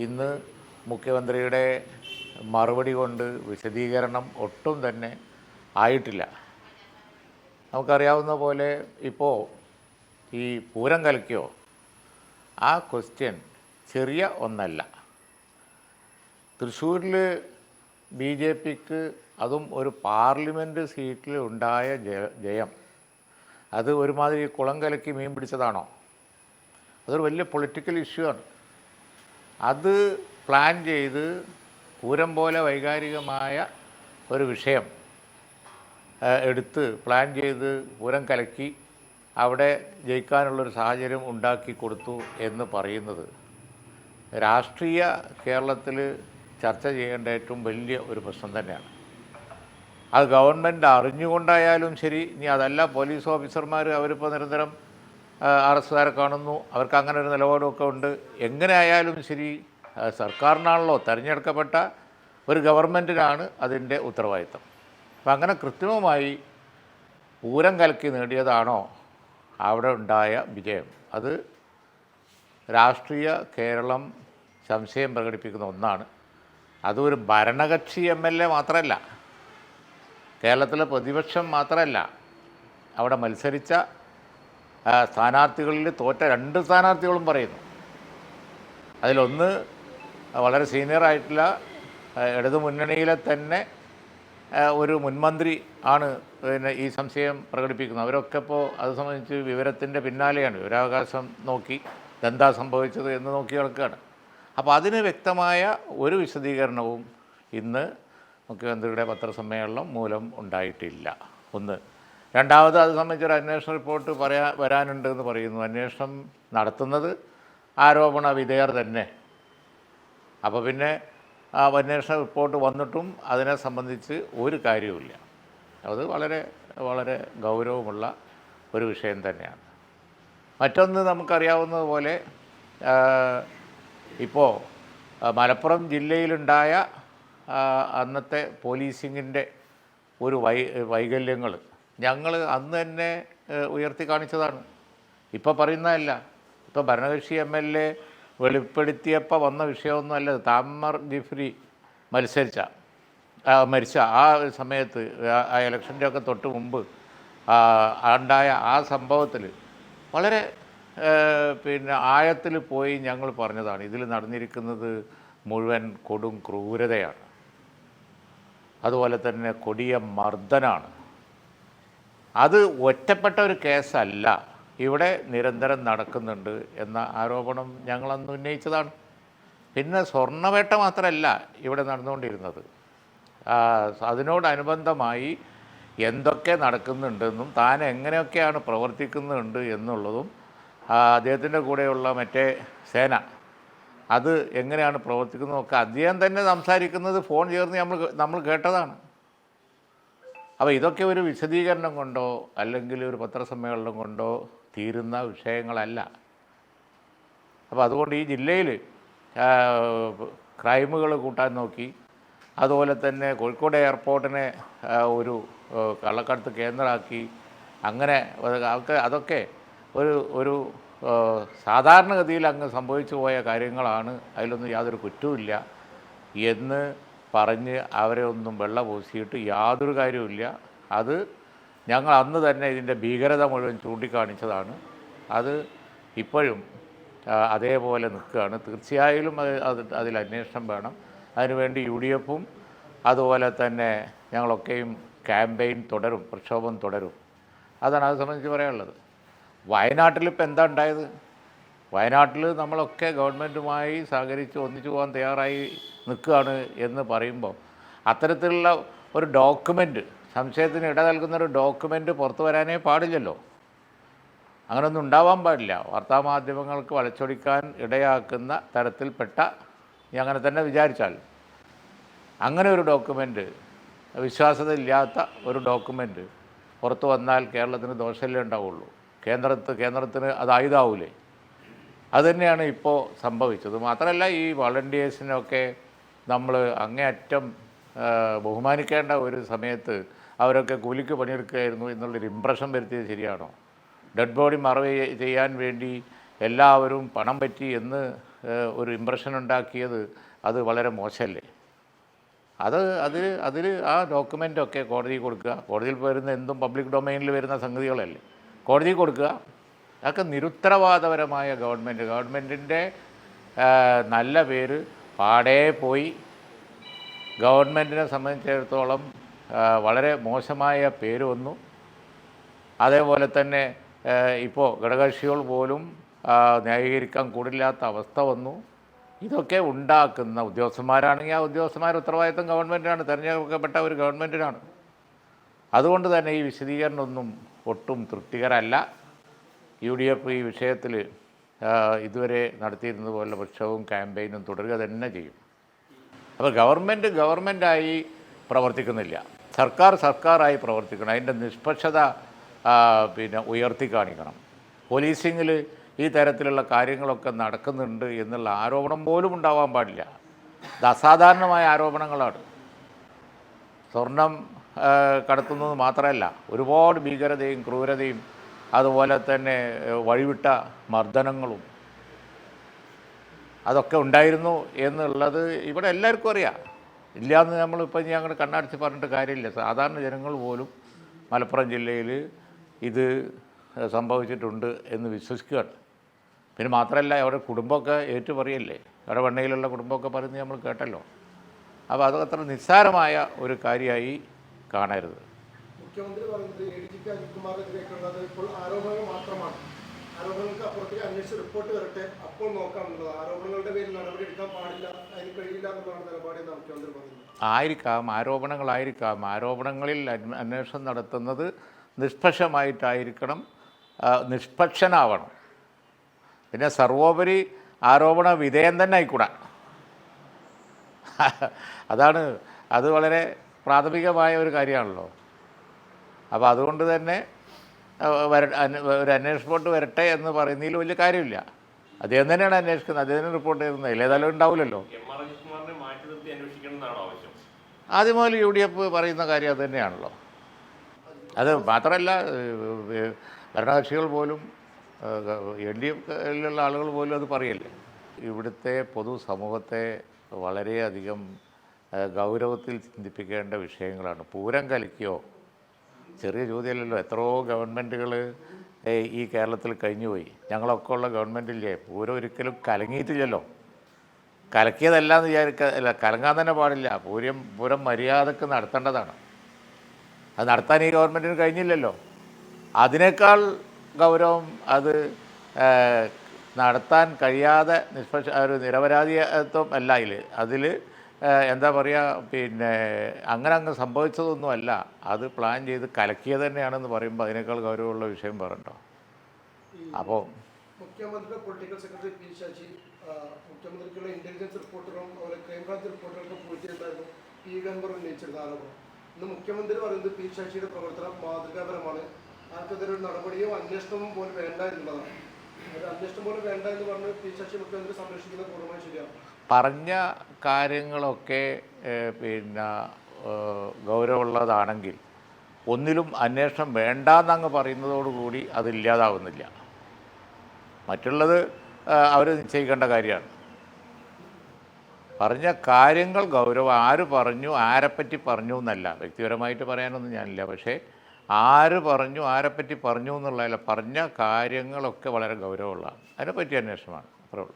ഇന്ന് മുഖ്യമന്ത്രിയുടെ മറുപടി കൊണ്ട് വിശദീകരണം ഒട്ടും തന്നെ ആയിട്ടില്ല. നമുക്കറിയാവുന്ന പോലെ ഇപ്പോൾ ഈ പൂരം കലക്കിയോ, ആ ക്വസ്റ്റ്യൻ ചെറിയ ഒന്നല്ല. തൃശ്ശൂരിൽ ബി ജെ പിക്ക് അതും ഒരു പാർലമെൻറ്റ് സീറ്റിൽ ഉണ്ടായ ജയം അത് ഒരുമാതിരി കുളം കലക്കി മീൻ പിടിച്ചതാണോ? അതൊരു വലിയ പൊളിറ്റിക്കൽ ഇഷ്യൂ ആണ്. അത് പ്ലാൻ ചെയ്ത് പൂരം പോലെ വൈകാരികമായ ഒരു വിഷയം എടുത്ത് പ്ലാൻ ചെയ്ത് പൂരം കലക്കി അവിടെ ജയിക്കാനുള്ളൊരു സാഹചര്യം ഉണ്ടാക്കി കൊടുത്തു എന്ന് പറയുന്നത് രാഷ്ട്രീയ കേരളത്തിൽ ചർച്ച ചെയ്യേണ്ട ഏറ്റവും വലിയ ഒരു പ്രശ്നം തന്നെയാണ്. അത് ഗവൺമെൻറ് അറിഞ്ഞുകൊണ്ടായാലും ശരി, ഇനി അതല്ല പോലീസ് ഓഫീസർമാർ അവരിപ്പോൾ നിരന്തരം അറസ്റ്റുകാരെ കാണുന്നു, അവർക്ക് അങ്ങനെ ഒരു നിലപാടുമൊക്കെ ഉണ്ട്. എങ്ങനെ ആയാലും ശരി, സർക്കാരിനാണല്ലോ, തിരഞ്ഞെടുക്കപ്പെട്ട ഒരു ഗവൺമെൻറ്റിനാണ് അതിൻ്റെ ഉത്തരവാദിത്തം. അപ്പം അങ്ങനെ കൃത്രിമമായി പൂരം കലക്കി നേടിയതാണോ അവിടെ ഉണ്ടായ വിജയം? അത് രാഷ്ട്രീയ കേരളം സംശയം പ്രകടിപ്പിക്കുന്ന ഒന്നാണ്. അതൊരു ഭരണകക്ഷി MLA മാത്രമല്ല, കേരളത്തിലെ പ്രതിപക്ഷം മാത്രമല്ല, അവിടെ മത്സരിച്ച സ്ഥാനാർത്ഥികളിൽ തോറ്റ 2 സ്ഥാനാർത്ഥികളും പറയുന്നു. അതിലൊന്ന് വളരെ സീനിയറായിട്ടുള്ള ഇടതു മുന്നണിയിലെ തന്നെ ഒരു മുൻമന്ത്രി ആണ് പിന്നെ ഈ സംശയം പ്രകടിപ്പിക്കുന്നത്. അവരൊക്കെ ഇപ്പോൾ അത് സംബന്ധിച്ച് വിവരത്തിൻ്റെ പിന്നാലെയാണ്, വിവരാവകാശം നോക്കി എന്താ സംഭവിച്ചത് എന്ന് നോക്കി നടക്കുകയാണ്. അപ്പോൾ അതിന് വ്യക്തമായ ഒരു വിശദീകരണവും ഇന്ന് മുഖ്യമന്ത്രിയുടെ പത്രസമ്മേളനം മൂലം ഉണ്ടായിട്ടില്ല. ഒന്ന്. രണ്ടാമത്, അത് സംബന്ധിച്ചൊരു അന്വേഷണ റിപ്പോർട്ട് വരാനുണ്ട് എന്ന് പറയുന്നു. അന്വേഷണം നടത്തുന്നത് ആരോപണ വിധേയർ തന്നെ. അപ്പോൾ പിന്നെ ആ അന്വേഷണ റിപ്പോർട്ട് വന്നിട്ടും അതിനെ സംബന്ധിച്ച് ഒരു കാര്യവുമില്ല. അത് വളരെ വളരെ ഗൗരവമുള്ള ഒരു വിഷയം തന്നെയാണ്. മറ്റൊന്ന്, നമുക്കറിയാവുന്നതുപോലെ ഇപ്പോൾ മലപ്പുറം ജില്ലയിലുണ്ടായ അന്നത്തെ പോലീസിങ്ങിൻ്റെ ഒരു വൈകല്യങ്ങൾ ഞങ്ങൾ അന്ന് തന്നെ ഉയർത്തി കാണിച്ചതാണ്. ഇപ്പോൾ പറയുന്നതല്ല. ഇപ്പോൾ ഭരണകക്ഷി MLA വെളിപ്പെടുത്തിയപ്പോൾ വന്ന വിഷയമൊന്നുമല്ല. താമർ ജിഫ്രി മരിച്ച ആ സമയത്ത്, ആ ഇലക്ഷൻ്റെ ഒക്കെ തൊട്ട് മുമ്പ് ഉണ്ടായ ആ സംഭവത്തിൽ വളരെ പിന്നെ ആഴത്തിൽ പോയി ഞങ്ങൾ പറഞ്ഞതാണ്. ഇതിൽ നടന്നിരിക്കുന്നത് മുഴുവൻ കൊടും ക്രൂരതയാണ്, അതുപോലെ തന്നെ കൊടിയ മർദ്ദനാണ്. അത് ഒറ്റപ്പെട്ട ഒരു കേസല്ല, ഇവിടെ നിരന്തരം നടക്കുന്നുണ്ട് എന്ന ആരോപണം ഞങ്ങളന്ന് ഉന്നയിച്ചതാണ്. പിന്നെ സ്വർണ്ണവേട്ട മാത്രമല്ല ഇവിടെ നടന്നുകൊണ്ടിരുന്നത്, അതിനോടനുബന്ധമായി എന്തൊക്കെ നടക്കുന്നുണ്ടെന്നും താൻ എങ്ങനെയൊക്കെയാണ് പ്രവർത്തിക്കുന്നുണ്ട് എന്നുള്ളതും അദ്ദേഹത്തിൻ്റെ കൂടെയുള്ള മറ്റേ സേന അത് എങ്ങനെയാണ് പ്രവർത്തിക്കുന്നതൊക്കെ അദ്ദേഹം തന്നെ സംസാരിക്കുന്നത് ഫോൺ ചേർന്ന് നമ്മൾ കേട്ടതാണ്. അപ്പോൾ ഇതൊക്കെ ഒരു വിശദീകരണം കൊണ്ടോ അല്ലെങ്കിൽ ഒരു പത്രസമ്മേളനം കൊണ്ടോ തീരുന്ന വിഷയങ്ങളല്ല. അപ്പോൾ അതുകൊണ്ട് ഈ ജില്ലയിൽ ക്രൈമുകൾ കൂട്ടാൻ നോക്കി, അതുപോലെ തന്നെ കോഴിക്കോട് എയർപോർട്ടിനെ ഒരു കള്ളക്കടത്ത് കേന്ദ്രമാക്കി, അങ്ങനെ അതൊക്കെ ഒരു സാധാരണഗതിയിൽ അങ്ങ് സംഭവിച്ചു പോയ കാര്യങ്ങളാണ്, അതിലൊന്നും യാതൊരു കുറ്റവുമില്ല എന്ന് പറഞ്ഞ് അവരെ ഒന്നും വെള്ളപൂശിയിട്ട് യാതൊരു കാര്യവുമില്ല. അത് ഞങ്ങൾ അന്ന് തന്നെ ഇതിൻ്റെ ഭീകരത മുഴുവൻ ചൂണ്ടിക്കാണിച്ചതാണ്. അത് ഇപ്പോഴും അതേപോലെ നിൽക്കുകയാണ്. തീർച്ചയായും അതിൽ അന്വേഷണം വേണം. അതിനുവേണ്ടി UDF-ഉം അതുപോലെ തന്നെ ഞങ്ങളൊക്കെയും ക്യാമ്പയിൻ തുടരും, പ്രക്ഷോഭം തുടരും. അതാണ് അത് സംബന്ധിച്ച് പറയാനുള്ളത്. വയനാട്ടിൽ ഇപ്പോൾ എന്താ ഉണ്ടായത്? വയനാട്ടിൽ നമ്മളൊക്കെ ഗവൺമെൻറ്റുമായി സഹകരിച്ച് ഒന്നിച്ചു പോകാൻ തയ്യാറായി നിൽക്കുകയാണ് എന്ന് പറയുമ്പോൾ അത്തരത്തിലുള്ള ഒരു ഡോക്യുമെൻ്റ്, സംശയത്തിന് ഇട നൽകുന്നൊരു ഡോക്യുമെൻ്റ് പുറത്തു വരാനേ പാടില്ലല്ലോ. അങ്ങനെയൊന്നും ഉണ്ടാവാൻ പാടില്ല. വാർത്താമാധ്യമങ്ങൾക്ക് വളച്ചൊടിക്കാൻ ഇടയാക്കുന്ന തരത്തിൽപ്പെട്ട, അങ്ങനെ തന്നെ വിചാരിച്ചാൽ, അങ്ങനെ ഒരു ഡോക്യുമെൻ്റ്, വിശ്വാസ്യത ഇല്ലാത്ത ഒരു ഡോക്യുമെൻ്റ് പുറത്തു വന്നാൽ കേരളത്തിന് ദോഷമല്ലേ ഉണ്ടാവുള്ളൂ. കേന്ദ്രത്തിന് അത് ആയുധാവൂലേ? അതുതന്നെയാണ് ഇപ്പോൾ സംഭവിച്ചത്. മാത്രമല്ല, ഈ വോളണ്ടിയേഴ്സിനൊക്കെ നമ്മൾ അങ്ങേയറ്റം ബഹുമാനിക്കേണ്ട ഒരു സമയത്ത് അവരൊക്കെ കൂലിക്ക് പണിയെടുക്കുകയായിരുന്നു എന്നുള്ളൊരു ഇംപ്രഷൻ വരുത്തിയത് ശരിയാണോ? ഡെഡ് ബോഡി മറവ് ചെയ്യാൻ വേണ്ടി എല്ലാവരും പണം പറ്റി എന്ന് ഒരു ഇമ്പ്രഷൻ ഉണ്ടാക്കിയത് അത് വളരെ മോശമല്ലേ? അതിൽ ആ ഡോക്യുമെൻ്റൊക്കെ കോടതിയിൽ കൊടുക്കുക. കോടതിയിൽ വരുന്ന എന്തും പബ്ലിക് ഡൊമൈനിൽ വരുന്ന സംഗതികളല്ലേ, കോടതിയിൽ കൊടുക്കുക. അതൊക്കെ നിരുത്തരവാദപരമായ ഗവൺമെൻറ്റിൻ്റെ നല്ല പേര് പാടേ പോയി. ഗവൺമെൻറ്റിനെ സംബന്ധിച്ചിടത്തോളം വളരെ മോശമായ പേര് വന്നു. അതേപോലെ തന്നെ ഇപ്പോൾ ഘടകകക്ഷികൾ പോലും ന്യായീകരിക്കാൻ കൂടില്ലാത്ത അവസ്ഥ വന്നു. ഇതൊക്കെ ഉണ്ടാക്കുന്ന ഉദ്യോഗസ്ഥന്മാരാണെങ്കിൽ ആ ഉദ്യോഗസ്ഥന്മാരുടെ ഉത്തരവാദിത്വം ഗവൺമെൻറ്റിനാണ്, തിരഞ്ഞെടുക്കപ്പെട്ട ഒരു ഗവൺമെൻറ്റിനാണ്. അതുകൊണ്ട് തന്നെ ഈ വിശദീകരണമൊന്നും ഒട്ടും തൃപ്തികരമല്ല. UDF ഈ വിഷയത്തിൽ ഇതുവരെ നടത്തിയിരുന്നത് പോലെ പക്ഷവും ക്യാമ്പയിനും തുടരുക തന്നെ ചെയ്യും. അപ്പോൾ ഗവൺമെൻറ്റായി പ്രവർത്തിക്കുന്നില്ല, സർക്കാരായി പ്രവർത്തിക്കണം. അതിൻ്റെ നിഷ്പക്ഷത ഉയർത്തി കാണിക്കണം. പോലീസിങ്ങിൽ ഈ തരത്തിലുള്ള കാര്യങ്ങളൊക്കെ നടക്കുന്നുണ്ട് എന്നുള്ള ആരോപണം പോലും ഉണ്ടാവാൻ പാടില്ല. ഇത് അസാധാരണമായ ആരോപണങ്ങളാണ്. സ്വർണം കടത്തുന്നത് മാത്രമല്ല, ഒരുപാട് ഭീകരതയും ക്രൂരതയും അതുപോലെ തന്നെ വഴിവിട്ട മർദ്ദനങ്ങളും അതൊക്കെ ഉണ്ടായിരുന്നു എന്നുള്ളത് ഇവിടെ എല്ലാവർക്കും അറിയാം. ഇല്ലയെന്ന് നമ്മളിപ്പോൾ ഞങ്ങൾ കണ്ണടച്ച് പറഞ്ഞിട്ട് കാര്യമില്ല. സാധാരണ ജനങ്ങൾ പോലും മലപ്പുറം ജില്ലയിൽ ഇത് സംഭവിച്ചിട്ടുണ്ട് എന്ന് വിശ്വസിക്കുകയാണ്. പിന്നെ മാത്രമല്ല, അവരുടെ കുടുംബമൊക്കെ ഏറ്റു പറയല്ലേ, അവിടെ വെണ്ണയിലുള്ള കുടുംബമൊക്കെ പറയുന്നത് നമ്മൾ കേട്ടല്ലോ. അപ്പോൾ അത് അത്ര നിസ്സാരമായ ഒരു കാര്യമായി കാണരുത്. മുഖ്യമന്ത്രി പറയുന്നത് ADGP അജിത്കുമാറിനെതിരെയുള്ളത് ഇപ്പോൾ ആരോപണങ്ങൾ മാത്രമാണ്, ആരോപണങ്ങൾക്ക് അപ്പുറത്തേക്ക് അന്വേഷിച്ച് റിപ്പോർട്ട് വരട്ടെ, അപ്പോൾ നോക്കാമെന്നുള്ളത്. ആരോപണങ്ങളുടെ പേരിൽ നടപടി എടുക്കാൻ പാടില്ല, അതിന് കഴിയില്ല എന്നുള്ളതാണ് നിലപാടെന്ന് മുഖ്യമന്ത്രി പറയുന്നത്. ആരോപണങ്ങളായിരിക്കാം. ആരോപണങ്ങളിൽ അന്വേഷണം നടത്തുന്നത് നിഷ്പക്ഷമായിട്ടായിരിക്കണം, നിഷ്പക്ഷനാവണം. പിന്നെ സർവോപരി ആരോപണ വിധേയം തന്നെ ആയിക്കൂടാ. അത് വളരെ പ്രാഥമികമായ ഒരു കാര്യമാണല്ലോ. അപ്പോൾ അതുകൊണ്ട് തന്നെ ഒരു അന്വേഷണ റിപ്പോർട്ട് വരട്ടെ എന്ന് പറയുന്നതിൽ വലിയ കാര്യമില്ല. അദ്ദേഹം തന്നെയാണ് അന്വേഷിക്കുന്നത്, അദ്ദേഹം റിപ്പോർട്ട് ചെയ്യുന്നത്. ഏതായാലും ഉണ്ടാവില്ലല്ലോ. ആദ്യം മുതൽ UDF പറയുന്ന കാര്യം അത് തന്നെയാണല്ലോ. അത് മാത്രമല്ല, ഭരണകക്ഷികൾ പോലും LDFയിലുള്ള ആളുകൾ പോലും അത് പറയല്ലേ. ഇവിടുത്തെ പൊതുസമൂഹത്തെ വളരെയധികം ഗൗരവത്തിൽ ചിന്തിപ്പിക്കേണ്ട വിഷയങ്ങളാണ്. പൂരം കലക്കിയോ? ചെറിയ ചോദ്യമല്ലല്ലോ. എത്രയോ ഗവൺമെൻറ്റുകൾ ഈ കേരളത്തിൽ കഴിഞ്ഞുപോയി. ഞങ്ങളൊക്കെ ഉള്ള ഗവൺമെൻറ്റില്ലേ, പൂരം ഒരിക്കലും കലങ്ങിയിട്ടില്ലല്ലോ. കലക്കിയതല്ല എന്ന് വിചാരിക്കല്ല, കലങ്ങാൻ തന്നെ പാടില്ല. പൂരം മര്യാദക്ക് നടത്തേണ്ടതാണ്. അത് നടത്താൻ ഈ ഗവൺമെൻറ്റിന് കഴിഞ്ഞില്ലല്ലോ. അതിനേക്കാൾ ഗൗരവം അത് നടത്താൻ കഴിയാതെ ഒരു നിരപരാധിത്വം അല്ല അതിൽ എന്താ പറയുക, അങ്ങ് സംഭവിച്ചതൊന്നുമല്ല. അത് പ്ലാൻ ചെയ്ത് കലക്കിയത് തന്നെയാണെന്ന് പറയുമ്പോൾ അതിനേക്കാൾ ഗൗരവമുള്ള വിഷയം പറയണ്ടോ? അപ്പോൾ മുഖ്യമന്ത്രിയുടെ പൊളിറ്റിക്കൽ സെക്രട്ടറി പി ശശി മുഖ്യമന്ത്രിക്കുള്ള ഇന്റലിജൻസ് റിപ്പോർട്ടുകളും അതുപോലെ ക്രൈംബ്രാഞ്ച് റിപ്പോർട്ടുകളൊക്കെ പൂഴ്ത്തിയിട്ടുണ്ടായിരുന്നു പി ഗൻബർ ഉന്നയിച്ചിരുന്ന ആരോപണം. ഇന്ന് മുഖ്യമന്ത്രി പറയുന്നത് പി ശശിയുടെ പ്രവർത്തനം മാതൃകാപരമാണ്, ആർക്കെതിരെ ഒരു നടപടിയോ അന്വേഷണവും പോലും വേണ്ട എന്നുള്ളതാണ്. ഒരു അന്വേഷണം പോലും വേണ്ട എന്ന് പറഞ്ഞ് പി ശശി മുഖ്യമന്ത്രി സംരക്ഷിക്കുന്നത് പൂർണ്ണമായി ശരിയാണ്. പറഞ്ഞ കാര്യങ്ങളൊക്കെ ഗൗരവമുള്ളതാണെങ്കിൽ ഒന്നിലും അന്വേഷണം വേണ്ടാന്നങ്ങ് പറയുന്നതോടുകൂടി അതില്ലാതാവുന്നില്ല. മറ്റുള്ളത് അവർ നിശ്ചയിക്കേണ്ട കാര്യമാണ്. പറഞ്ഞ കാര്യങ്ങൾ ഗൗരവം. ആര് പറഞ്ഞു, ആരെപ്പറ്റി പറഞ്ഞു എന്നല്ല, വ്യക്തിപരമായിട്ട് പറയാനൊന്നും ഞാനില്ല. പക്ഷേ ആര് പറഞ്ഞു, ആരെപ്പറ്റി പറഞ്ഞു എന്നുള്ളതല്ല, പറഞ്ഞ കാര്യങ്ങളൊക്കെ വളരെ ഗൗരവമുള്ളതാണ്. അതിനെപ്പറ്റി അന്വേഷണമാണ്. അത്രേ ഉള്ളൂ.